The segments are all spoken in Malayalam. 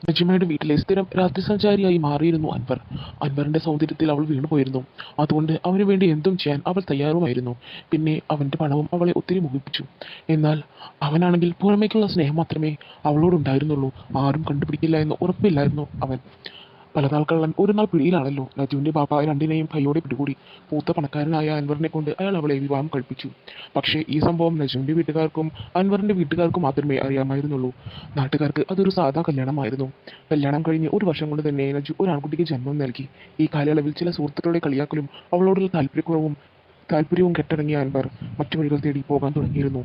നജിമയുടെ വീട്ടിലെ സ്ഥിരം രാത്രിസഞ്ചാരിയായി മാറിയിരുന്നു അൻവർ. അൻവറിന്റെ സൗന്ദര്യത്തിൽ അവൾ വീണുപോയിരുന്നു. അതുകൊണ്ട് അവന് വേണ്ടി എന്തും ചെയ്യാൻ അവൾ തയ്യാറുമായിരുന്നു. പിന്നെ അവന്റെ പണവും അവളെ ഒത്തിരി മോഹിപ്പിച്ചു. എന്നാൽ അവനാണെങ്കിൽ പുറമേക്കുള്ള സ്നേഹം മാത്രമേ അവളോടുണ്ടായിരുന്നുള്ളൂ. ആരും കണ്ടുപിടിക്കില്ല എന്ന് ഉറപ്പില്ലായിരുന്നു അവൻ. പലനാൾ കള്ളൻ ഒരു നാൾ പിടിയിലാണല്ലോ. നജുവിന്റെ ബാപ്പ രണ്ടിനെയും കൈയോടെ പിടികൂടി. പൂത്ത പണക്കാരനായ അൻവറിനെ കൊണ്ട് അയാൾ അവളെ വിവാഹം കഴിപ്പിച്ചു. പക്ഷേ ഈ സംഭവം നജുവിന്റെ വീട്ടുകാർക്കും അൻവറിന്റെ വീട്ടുകാർക്കും മാത്രമേ അറിയാമായിരുന്നുള്ളൂ. നാട്ടുകാർക്ക് അതൊരു സാധാ കല്യാണമായിരുന്നു. കല്യാണം കഴിഞ്ഞ് ഒരു വർഷം കൊണ്ട് തന്നെ നജു ഒരു ആൺകുട്ടിക്ക് ജന്മം നൽകി. ഈ കാലയളവിൽ ചില സുഹൃത്തുക്കളുടെ കളിയാക്കലും അവളോടുള്ള താല്പര്യവും കെട്ടടങ്ങിയ അൻവർ മറ്റു വഴികൾ തേടി പോകാൻ തുടങ്ങിയിരുന്നു.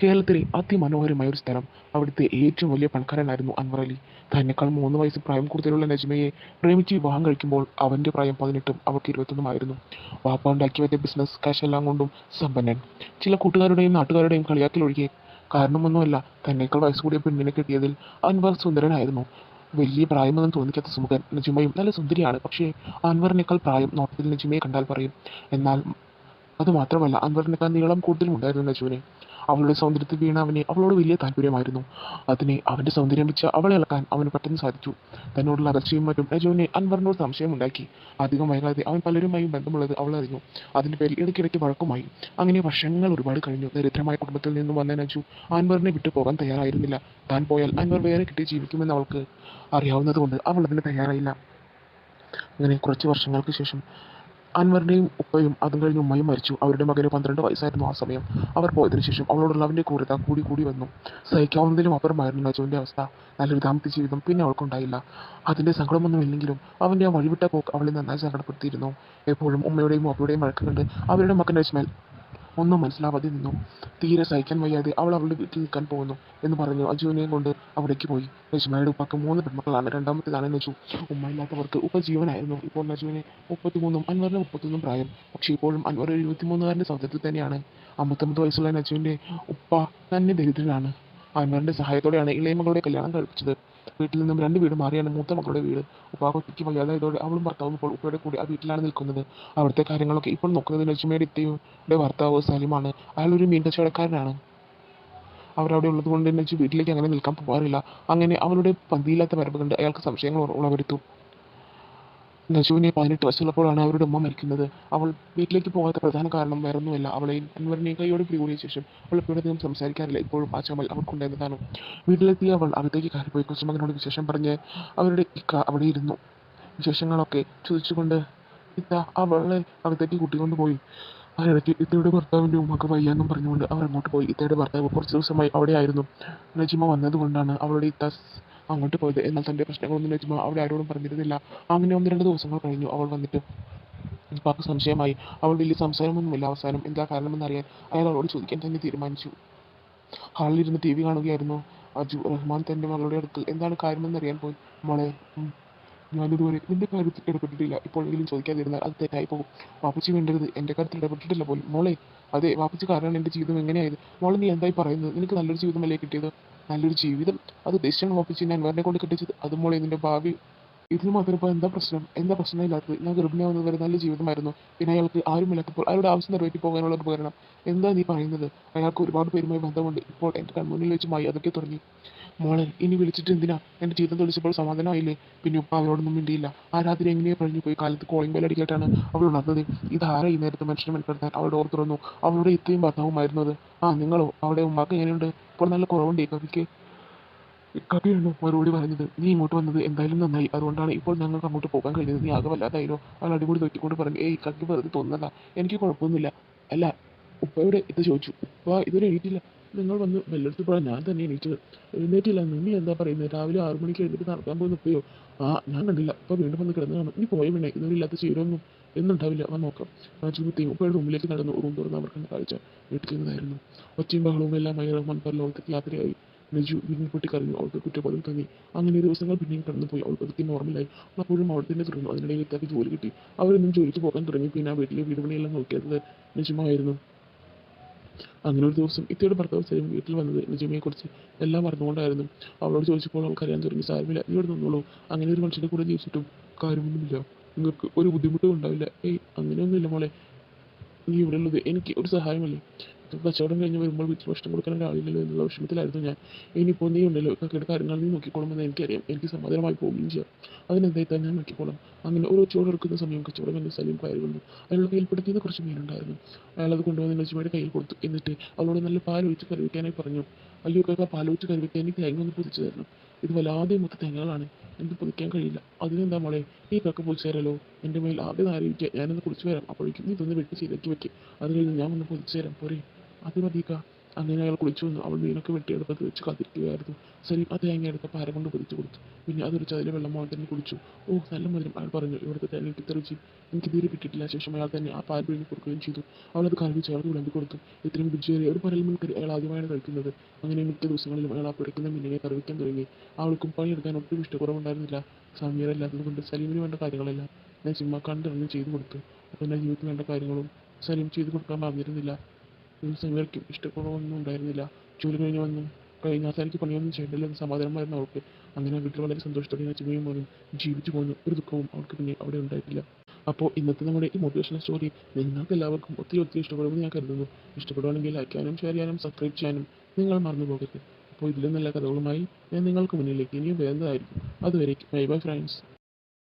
കേരളത്തിലെ അതിമനോഹരമായ ഒരു സ്ഥലം. അവിടുത്തെ ഏറ്റവും വലിയ പണക്കാരനായിരുന്നു അൻവർ അലി. തന്നെക്കാൾ 3 വയസ്സ് പ്രായം കൂടുതലുള്ള നജ്മയെ പ്രേമിച്ച് വിവാഹം കഴിക്കുമ്പോൾ അവന്റെ പ്രായം 18ഉം അവൾക്ക് 21ഉം ആയിരുന്നു. വാപ്പ ഉണ്ടാക്കി വെച്ച ബിസിനസ് കാശ് എല്ലാം കൊണ്ടും സമ്പന്നൻ. ചില കൂട്ടുകാരുടെയും നാട്ടുകാരുടെയും കളിയാക്കലൊഴികെ കാരണമൊന്നുമല്ല തന്നേക്കാൾ വയസ്സ് കൂടിയ പെണ്ണിനെ കിട്ടിയതിൽ അൻവർ സുന്ദരനായിരുന്നു. വലിയ പ്രായമൊന്നും തോന്നിക്കാത്ത സുമുഖൻ. നജുമയും നല്ല സുന്ദരിയാണ്. പക്ഷേ അൻവറിനേക്കാൾ പ്രായം നോട്ടത്തിൽ നജുമയെ കണ്ടാൽ പറയും. എന്നാൽ അതുമാത്രമല്ല, അൻവറിനേക്കാൾ നീളം കൂടുതലുണ്ടായിരുന്നു നജുവിന്. അവളുടെ സൗന്ദര്യത്തിൽ വീണ അവന് അവളോട് വലിയ താല്പര്യമായിരുന്നു. അവന്റെ സൗന്ദര്യം വെച്ച് അവളെ അളക്കാൻ അവന് പെട്ടെന്ന് സാധിച്ചു. തന്നോടുള്ള അകൽച്ചയും മറ്റും നജുവിന് അൻവറിനോട് സംശയമുണ്ടാക്കി. അധികം വൈകാതെ അവൻ പലരുമായും ബന്ധമുള്ളത് അവൾ അറിഞ്ഞു. അതിന്റെ പേരിൽ ഇടയ്ക്കിടയ്ക്ക് വഴക്കുമായി. അങ്ങനെ വർഷങ്ങൾ ഒരുപാട് കഴിഞ്ഞു. ദരിദ്രമായ കുടുംബത്തിൽ നിന്നും വന്ന നജു അൻവറിനെ വിട്ടു പോകാൻ തയ്യാറായിരുന്നില്ല. താൻ പോയാൽ അൻവർ വേറെ കിട്ടി ജീവിക്കുമെന്ന് അവൾക്ക് അറിയാവുന്നതുകൊണ്ട് അവൾ അതിന് തയ്യാറായില്ല. അങ്ങനെ കുറച്ച് വർഷങ്ങൾക്ക് ശേഷം അൻവറിന്റെയും ഉപ്പയും അതും കഴിഞ്ഞ് ഉമ്മയും മരിച്ചു. അവരുടെ മകന് 12 വയസ്സായിരുന്നു ആ സമയം. അവർ പോയതിനു ശേഷം അവളോടുള്ള അവന്റെ ക്രൂരത കൂടി കൂടി വന്നു. സഹിക്കാവുന്നതിലും അപ്പുറമായിരുന്നു നജുവിന്റെ അവസ്ഥ. നല്ലൊരു ദാമ്പത്യ ജീവിതം പിന്നെ അവൾക്കുണ്ടായില്ല. അതിന്റെ സങ്കടമൊന്നുമില്ലെങ്കിലും അവന്റെ ആ വഴിവിട്ട പോക്ക് അവളെ നന്നായി സങ്കടപ്പെടുത്തിയിരുന്നു. എപ്പോഴും ഉമ്മയുടെയും വാപ്പയുടെയും വഴക്ക് കണ്ട് അവരുടെ മകൻ നജ്മൽ ഒന്നും മനസ്സിലാവാതെ നിന്നു. തീരെ സഹിക്കാൻ വയ്യാതെ അവൾ അവളുടെ വീട്ടിൽ നിൽക്കാൻ പോകുന്നു എന്ന് പറഞ്ഞു അജുവിനെയും കൊണ്ട് അവിടേക്ക് പോയി. നജ്മയുടെ ഉപ്പാക്ക് 3 പെൺമക്കളാണ്. രണ്ടാമത്തേതാണ് നജു. ഉമ്മയില്ലാത്തവർക്ക് ഉപ്പ ജീവനായിരുന്നു. ഇപ്പോൾ നജുവിന് 33ഉം അൻവറിന് 31ഉം പ്രായം. പക്ഷേ ഇപ്പോഴും അൻവർ ഒരു 23കാരൻ്റെ സൗന്ദര്യത്തിൽ തന്നെയാണ്. 59 വയസ്സുള്ള നജുവിന്റെ ഉപ്പ തന്നെ ദരിദ്രനാണ്. അൻവറിന്റെ സഹായത്തോടെയാണ് ഇളയ മകളുടെ കല്യാണം കഴിപ്പിച്ചത്. വീട്ടിൽ നിന്നും 2 വീട് മാറിയാണ് മൂത്ത മകളുടെ വീട്. ഉപ്പാക്ക് ഒറ്റയ്ക്ക് വയ്യാതായതോടെ അവളും ഭർത്താവും ഇപ്പോൾ ഉപ്പയുടെ കൂടെ ആ വീട്ടിലാണ് നിൽക്കുന്നത്. അവിടുത്തെ കാര്യങ്ങളൊക്കെ ഇപ്പോൾ നോക്കുന്നത് നജുമയുടെ ഇത്തയുടെ ഭർത്താവ് സലിമാണ്. അയാൾ ഒരു മീൻ കച്ചവടക്കാരനാണ്. അവരവിടെ ഉള്ളത് കൊണ്ട് നജു വീട്ടിലേക്ക് അങ്ങനെ നിൽക്കാൻ പോകാറില്ല. അങ്ങനെ അവളുടെ പന്തിയില്ലാത്ത വരവ് കണ്ട് അയാൾക്ക് സംശയങ്ങൾ ഉളവരുത്തു. നജുവിനെ 18 വയസ്സുള്ളപ്പോഴാണ് അവരുടെ ഉമ്മ മരിക്കുന്നത്. അവൾ വീട്ടിലേക്ക് പോകാത്ത പ്രധാന കാരണം വേറൊന്നുമല്ല, അവളെയും അൻവറിനെയും കൈയോടെ പിടികൂടിയ ശേഷം അവൾ എപ്പോഴധികം സംസാരിക്കാറില്ല. ഇപ്പോഴും ആ ചമ്മൽ അവൾക്കുണ്ടായിരുന്നതാണ്. വീട്ടിലെത്തിയ അവൾ അകത്തേക്ക് കയറിപ്പോയി. കൊച്ചുമകനോട് വിശേഷം പറഞ്ഞ് അവരുടെ ഇക്ക അവിടെ ഇരുന്നു. വിശേഷങ്ങളൊക്കെ ചോദിച്ചുകൊണ്ട് ഇത്ത അവളെ അകത്തേക്ക് കൂട്ടിക്കൊണ്ട് പോയി. അതിനിടയ്ക്ക് ഇത്തയുടെ ഭർത്താവിൻ്റെ ഉമ്മക്ക് വയ്യാന്നും പറഞ്ഞുകൊണ്ട് അവർ അങ്ങോട്ട് പോയി. ഇത്തയുടെ ഭർത്താവ് കുറച്ച് ദിവസമായി അവിടെ ആയിരുന്നു. നജിമ വന്നതുകൊണ്ടാണ് അവളുടെ ഇത്ത അങ്ങോട്ട് പോയത്. എന്നാൽ തൻ്റെ പ്രശ്നങ്ങളൊന്നും നജിമ അവിടെ ആരോടും പറഞ്ഞിരുന്നില്ല. അങ്ങനെ 1-2 ദിവസങ്ങൾ കഴിഞ്ഞു. അവൾ വന്നിട്ട് ഉപ്പാക്ക് സംശയമായി. അവൾ വലിയ സംസാരമൊന്നുമില്ല. അവസാനം എന്താ കാരണമെന്നറിയാൻ അയാൾ അവളോട് ചോദിക്കാൻ തന്നെ തീരുമാനിച്ചു. ഹാളിലിരുന്ന് TV കാണുകയായിരുന്നു അജു. റഹ്മാൻ തൻ്റെ മകളുടെ അടുത്ത് എന്താണ് കാര്യമെന്നറിയാൻ പോയി. മോളെ, ഞാനിതുവരെ നിന്റെ കാര്യത്തിൽ ഇടപെട്ടിട്ടില്ല. ഇപ്പോഴെങ്കിലും ചോദിക്കാതിരുന്നാൽ അത് തെറ്റായി പോകും. വാപ്പച്ചി വേണ്ടരുത്. എൻ്റെ കാര്യത്തിൽ ഇടപെട്ടിട്ടില്ല പോലും. മോളെ, അതെ, വാപ്പച്ചി കാരണമാണ് എൻ്റെ ജീവിതം എങ്ങനെയായത്. മോളെ, നീ എന്തായി പറയുന്നത്? നിനക്ക് നല്ലൊരു ജീവിതമല്ലേ കിട്ടിയത്? നല്ലൊരു ജീവിതം? അത് ഉദ്ദേശിച്ചാണ് വാപ്പച്ചി ഞാൻ അൻവറിനെ കൊണ്ട് കെട്ടിച്ചത്. അത് മോളെ നിന്റെ ഭാവി. ഇതിന് മാത്രം ഇപ്പോൾ എന്താ പ്രശ്നം? എന്താ പ്രശ്നമില്ലാത്തത്? ഞാൻ ഗർഭിണിയാവുന്നത് വരെ നല്ല ജീവിതമായിരുന്നു. പിന്നെ അയാൾക്ക് ആരുമില്ലാത്തപ്പോൾ അയാളുടെ ആവശ്യം നിറവേറ്റി പോകാനുള്ള ഒരു ഉപകരണം. എന്താ നീ പറയുന്നത്? അയാൾക്ക് ഒരുപാട് പേരുമായി ബന്ധമുണ്ട്. ഇപ്പോൾ എൻ്റെ കൺമുന്നിൽ വെച്ച് മായി അതൊക്കെ തുടങ്ങി. മോളെ, ഇനി വിളിച്ചിട്ട് എന്തിനാ? എൻ്റെ ജീവിതം തെളിച്ചപ്പോൾ സമാധാനമായില്ലേ? പിന്നെ ഉപ്പ അവളോടൊന്നും മിണ്ടിയില്ല. ആ രാത്രി എങ്ങനെയോ കഴിഞ്ഞു പോയി. കാലത്ത് കോളിംഗ് ബെൽ അടിക്കേട്ടാണ് അവൾ ഉണർന്നത്. ഇതാരാ ഈ നേരത്തെ മനുഷ്യനെ മെനക്കെടുത്താൻ? അവൾ ഡോർ തുറന്നു. അവളുടെ ഇത്രയും ഭർത്താവുമായിരുന്നു അത്. ആ, നിങ്ങളോ? അവിടെ ഉമ്മാക്ക് എങ്ങനെയുണ്ട്? ഇപ്പോൾ നല്ല കുറവുണ്ട് ഇക്കയ്ക്ക്. ഇക്കാക്കയാണോ മറുപടി പറഞ്ഞത്. നീ ഇങ്ങോട്ട് വന്നത് എന്തായാലും നന്നായി. അതുകൊണ്ടാണ് ഇപ്പോൾ ഞങ്ങൾക്ക് അങ്ങോട്ട് പോകാൻ കഴിഞ്ഞത്. നീ ആകെ വല്ലാതായില്ലോ. അവൾ അടിപൊളി തൊറ്റിക്കൊണ്ട് പറഞ്ഞു. ഏയ്, ഇക്കാക്ക് വെറുതെ തോന്നുന്നതാ. എനിക്ക് കുഴപ്പമൊന്നുമില്ല. അല്ല, ഉപ്പയുടെ ഇത് ചോദിച്ചു. ഉപ്പ ഇതുവരെ എണീറ്റില്ല. നിങ്ങൾ വന്ന് ബെല്ലടിച്ചപ്പോഴാണ് ഞാൻ തന്നെ എണീറ്റത്. എഴുന്നേറ്റില്ല. നീ എന്താ പറയുന്നത്? രാവിലെ 6 മണിക്ക് എഴുന്നേറ്റ് നടക്കാൻ പോകുന്ന ഉപ്പയോ? ആ, ഞാൻ കണ്ടില്ല. ഇപ്പൊ വീണ്ടും വന്ന് കിടന്നു കാണും. നീ പോയ പിന്നെ ഇതുവരെ ഇല്ലാത്ത ശീലമൊന്നും എന്നുണ്ടാവില്ല. വന്ന് നോക്കാം. ആ ജീവിതത്തെയും ഉപ്പയുടെ റൂമിലേക്ക് നടന്നു. റൂം തുറന്ന് അവർ കണ്ട കാഴ്ച വീട്ടിൽ ചെന്നതായിരുന്നു. ഒച്ചയും ബഹളവും എല്ലാമായി റഹ്മാൻ പരലോകത്തേക്ക് യാത്രയായി. നജു വീണ്ടും പൊട്ടിക്കരഞ്ഞു. അവൾക്ക് കുറ്റബോധം തോന്നി. അങ്ങനെ ദിവസങ്ങൾ പിന്നെയും കടന്നുപോയി. അവൾ പതുക്കെ നോർമലായി. അപ്പോഴും അവിടെ തന്നെ തുടർന്നു. അതിനിടയിൽ ഇത്താക്ക് ജോലി കിട്ടി. അവരെന്നും ജോലിക്ക് പോകാൻ തുടങ്ങി. പിന്നെ ആ വീട്ടിലെ വീട് പണിയെല്ലാം നോക്കിയത് നജുമായിരുന്നു. അങ്ങനെ ഒരു ദിവസം ഇത്തയുടെ ഭർത്താവ് സലീം വീട്ടിൽ വന്നത് നജീമയെക്കുറിച്ച് എല്ലാം അറിഞ്ഞുകൊണ്ടായിരുന്നു. അവളോട് ചോദിച്ചപ്പോൾ അവൾക്ക് അറിയാൻ തുടങ്ങി. സാരമില്ല, നീ ഇവിടെ നിന്നോളൂ. അങ്ങനെ ഒരു മനുഷ്യൻ്റെ കൂടെ ജീവിച്ചിട്ടും കാര്യമൊന്നുമില്ല. നിങ്ങൾക്ക് ഒരു ബുദ്ധിമുട്ടും ഉണ്ടാവില്ല. ഏയ്, അങ്ങനെയൊന്നുമില്ല മോളെ. നീ ഇവിടെ ഉള്ളത് എനിക്ക് ഒരു സഹായമല്ലേ? കച്ചവടം കഴിഞ്ഞ് വരുമ്പോൾ വീട്ടിൽ ഭക്ഷണം കൊടുക്കാൻ ഒരാളില്ലല്ലോ എന്നുള്ള വിഷമത്തിലായിരുന്നു ഞാൻ. ഇനിയിപ്പോൾ നീ ഉണ്ടല്ലോ കക്കയുടെ കാര്യങ്ങൾ നീ നോക്കിക്കോളുമെന്ന് എനിക്കറിയാം. എനിക്ക് സമാധാനമായി പോവുകയും ചെയ്യാം. അതിനെന്തായി തന്നെ ഞാൻ നോക്കിക്കോളാം. അങ്ങനെ ഒരു ചോടെടുക്കുന്ന സമയം കച്ചവടം എന്ന് സലീം കയറി വന്നു. അയാളുടെ കയ്യിൽപ്പെടുത്തിയത് കുറച്ച് മീനുണ്ടായിരുന്നു. അയാൾ അത് കൊണ്ടുവന്ന് നജീബയുടെ കയ്യിൽ കൊടുത്തു. എന്നിട്ട് അവളോട് നല്ല പാൽ ഒഴിച്ച് കറി വയ്ക്കാനായി പറഞ്ഞു. അയ്യോ കാക്ക, പാൽ ഒഴിച്ച് കറി വയ്ക്കാൻ എനിക്ക് തേങ്ങ ഒന്ന് പൊതിച്ച് തരണം. ഇത് വല്ലാതെ മൊത്ത തേങ്ങകളാണ്, എനിക്ക് പൊതിക്കാൻ കഴിയില്ല. അതിനെന്താ മോളെ, ഈ കാക്ക പൊതിച്ച് തരാലോ. എൻ്റെ മേൽ ആദ്യം ആയിരിക്കുക, ഞാനൊന്ന് കുളിച്ച് വരാം. അപ്പോഴേക്കും നീ ഇതൊന്ന് വെട്ടി ശരിയാക്കി വെക്ക്. അത് കഴിഞ്ഞ് ഞാൻ ഒന്ന് പൊതിച്ച് തരാം പോരെ. അത് മതിക്ക. അങ്ങനെ അയാൾ കുളിച്ചു വന്നു. അവൾ മീനൊക്കെ വെട്ടിയെടുപ്പത്ത് വെച്ച് കാത്തിരിക്കുകയായിരുന്നു. സലീം ആ തേങ്ങ എടുത്ത പാര കൊണ്ട് പൊതിച്ചു കൊടുത്തു. പിന്നെ അതൊരു ചതിലെ വെള്ളമാണ് തന്നെ കുടിച്ചു. ഓ നല്ല മധുരം, അയാൾ പറഞ്ഞു. ഇവിടുത്തെ തേങ്ങയ്ക്ക് ഇത്ര രുചി എനിക്ക് ഇതുവരെ കിട്ടിയിട്ടില്ല. ശേഷം അയാൾ തന്നെ ആ പാൽ പിഴിഞ്ഞ് കൊടുക്കുകയും ചെയ്തു. അവളത് കറിവിച്ച് അയാൾക്ക് വിളമ്പി കൊടുത്തു. ഇത്രയും രുചിയേറിയ ഒരു പരൽ മീൻ കറി അയാൾ ആദ്യമായാണ് കഴിക്കുന്നത്. അങ്ങനെ മിക്ക ദിവസങ്ങളിലും അയാൾ ആ പിടയ്ക്കുന്ന മീനിനെ കറിവയ്ക്കാൻ തുടങ്ങി. അവൾക്കും പണിയെടുക്കാൻ ഒട്ടും ഇഷ്ടക്കുറവുണ്ടായിരുന്നില്ല. സമീറല്ലാത്തത് കൊണ്ട് സലീമിന് വേണ്ട കാര്യങ്ങളെല്ലാം നജീമ കണ്ടറിഞ്ഞ് ചെയ്തു കൊടുത്തു. അപ്പോൾ നജീമയ്ക്ക് വേണ്ട കാര്യങ്ങളും സലീം ചെയ്തു കൊടുക്കാൻ പറഞ്ഞിരുന്നില്ല. സമീറയ്ക്കും ഇഷ്ടക്കുറവൊന്നും ഉണ്ടായിരുന്നില്ല. ജോലി കഴിഞ്ഞ് വന്നു കഴിഞ്ഞാൽ തനിക്ക് പണിയൊന്നും ചെയ്യണ്ടല്ലോ എന്ന് സമാധാനമായിരുന്നു അവൾക്ക്. അങ്ങനെ വീട്ടിൽ വളരെ സന്തോഷത്തോടെ നജീമയും മോനും ജീവിച്ചു പോന്നു. ഒരു ദുഃഖവും അവൾക്ക് പിന്നെ അവിടെ ഉണ്ടായിട്ടില്ല. അപ്പോൾ ഇന്നത്തെ നമ്മുടെ ഈ മോട്ടിവേഷണൽ സ്റ്റോറി നിങ്ങൾക്ക് എല്ലാവർക്കും ഒത്തിരി ഒത്തിരി ഇഷ്ടപ്പെടുമെന്ന് ഞാൻ കരുതുന്നു. ഇഷ്ടപ്പെടുവാണെങ്കിൽ ലൈക്ക് ചെയ്യാനും ഷെയർ ചെയ്യാനും സബ്സ്ക്രൈബ് ചെയ്യാനും നിങ്ങൾ മറന്നു പോകരുത്. അപ്പോൾ ഇതിലും നല്ല കഥകളുമായി ഞാൻ നിങ്ങൾക്ക് മുന്നിലേക്ക് ഇനിയും വരുന്നതായിരിക്കും. അതുവരെ ബൈ ബൈ ഫ്രണ്ട്സ്.